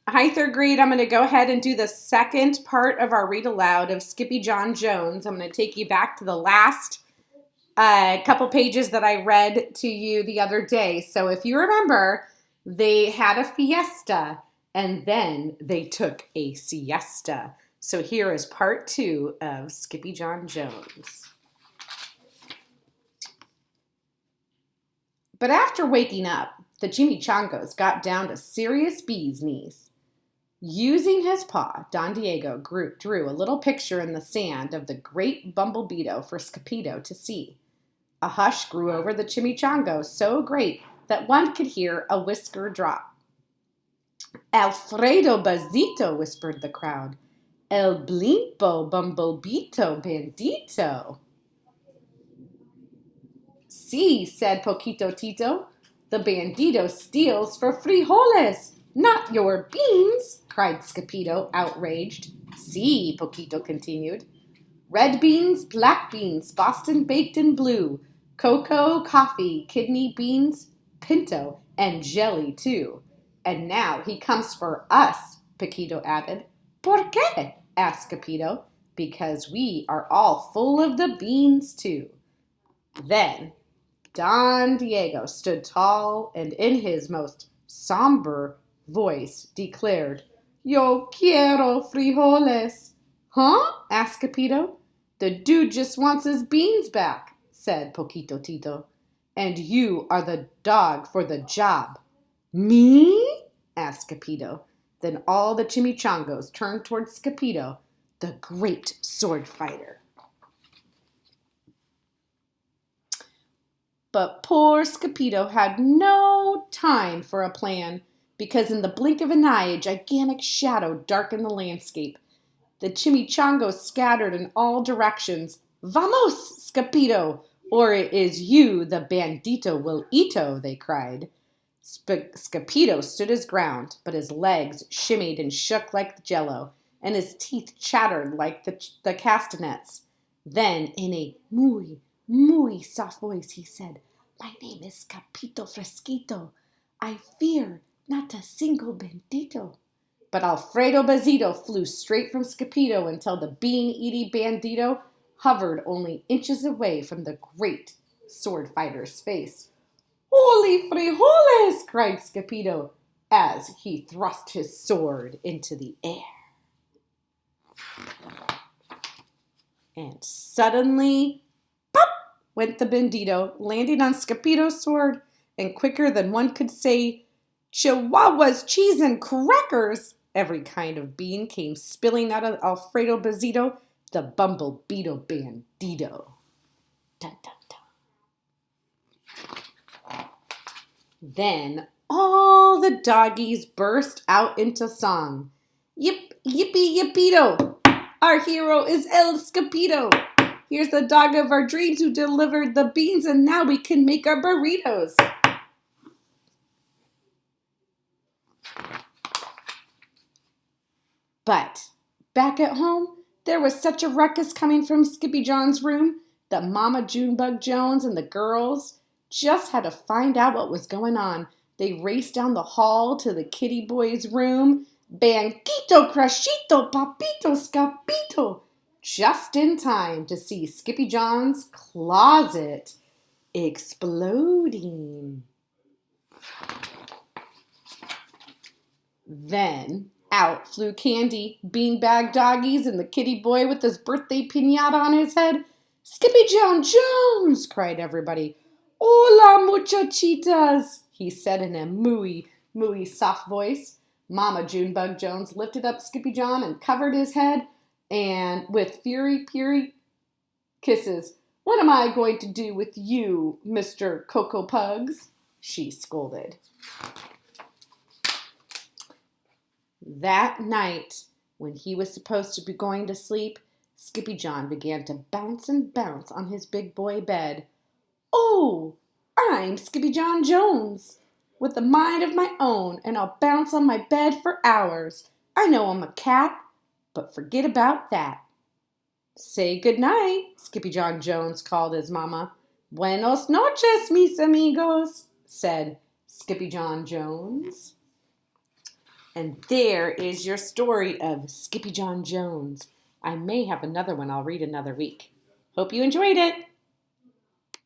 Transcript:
Hi, third grade. I'm going to go ahead and do the second part of our read aloud of Skippy John Jones. I'm going to take you back to the last couple pages that I read to you the other day. So if you remember, they had a fiesta and then they took a siesta. So here is part 2 of Skippy John Jones. But after waking up, the chimichangos got down to serious bee's knees. Using his paw, Don Diego drew a little picture in the sand of the great bumblebeetle for Scipio to see. A hush grew over the chimichango, so great that one could hear a whisker drop. Alfredo Bazito, whispered the crowd. El blimpo bumblebeeto bandito. Si, said Poquito Tito. The bandito steals for frijoles, not your beans, cried Scipio, outraged. Si, Poquito continued. Red beans, black beans, Boston baked and blue, cocoa, coffee, kidney beans, pinto, and jelly too. And now he comes for us, Paquito added. Por qué? Asked Scipio. Because we are all full of the beans too. Then Don Diego stood tall and in his most somber voice declared, Yo quiero frijoles. Huh? Asked Capito. The dude just wants his beans back, said Poquito Tito. And you are the dog for the job. Me? Asked Capito. Then all the chimichangos turned towards Capito, the great sword fighter. But poor Scipio had no time for a plan, because in the blink of an eye a gigantic shadow darkened the landscape. The chimichangos scattered in all directions. Vamos, Scipio, or it is you the bandito will eato, they cried. Scipio stood his ground, but his legs shimmied and shook like jello, and his teeth chattered like the castanets. Then, in a muy soft voice, he said, My name is Capito Fresquito. I fear not a single bandito. But Alfredo Bazito flew straight from Scipio until the bean-eating bandito hovered only inches away from the great sword fighter's face. Holy frijoles! Cried Scipio as he thrust his sword into the air. And suddenly, pop, went the bandito, landing on Scipio's sword, and quicker than one could say, Chihuahuas, cheese, and crackers, every kind of bean came spilling out of Alfredo Bazito, the bumblebeetle bandito. Dun, dun, dun. Then all the doggies burst out into song. Yip, yippee, yippito! Our hero is El Scipio. Here's the dog of our dreams who delivered the beans, and now we can make our burritos. But back at home, there was such a ruckus coming from Skippy John's room that Mama Junebug Jones and the girls just had to find out what was going on. They raced down the hall to the kitty boy's room. Banquito, crashito, papito, scapito. Just in time to see Skippy John's closet exploding. Then out flew Candy, beanbag doggies, and the kitty boy with his birthday piñata on his head. Skippy John Jones! Cried everybody. Hola, muchachitas! He said in a mooey soft voice. Mama Junebug Jones lifted up Skippy John and covered his head, and with fury kisses. What am I going to do with you, Mr. Cocoa Pugs? She scolded. That night, when he was supposed to be going to sleep, Skippy John began to bounce and bounce on his big boy bed. Oh, I'm Skippy John Jones, with a mind of my own, and I'll bounce on my bed for hours. I know I'm a cat, but forget about that. Say good night, Skippy John Jones called his mama. Buenos noches, mis amigos, said Skippy John Jones. And there is your story of Skippy John Jones. I may have another one I'll read another week. Hope you enjoyed it.